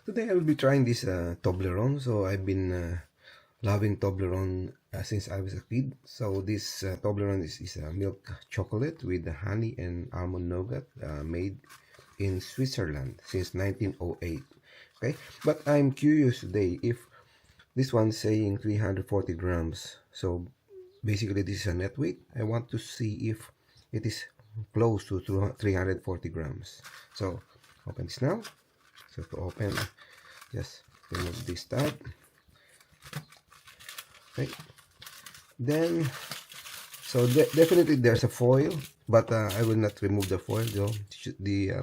Today I will be trying this Toblerone. So I've been loving Toblerone since I was a kid. So this Toblerone is a milk chocolate with honey and almond nougat made in Switzerland since 1908. Okay, but I'm curious today if this one's saying 340 grams. So basically this is a net weight. I want to see if it is close to 340 grams. So open this now. So to open, just remove this tab. Okay, then so definitely there's a foil, but I will not remove the foil though. The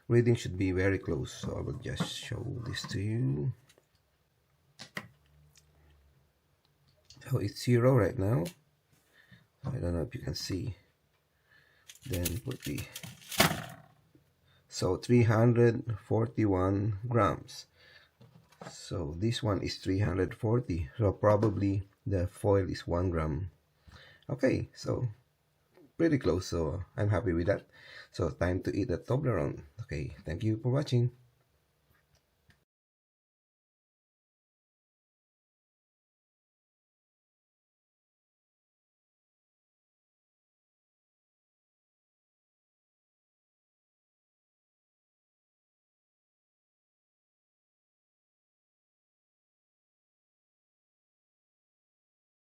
reading should be very close, so I will just show this to you. So it's 0 right now. I don't know if you can see. Then put the, so 341 grams. So this one is 340, so probably the foil is 1 gram. Okay, so pretty close, so I'm happy with that. So time to eat the Toblerone. Okay, thank you for watching.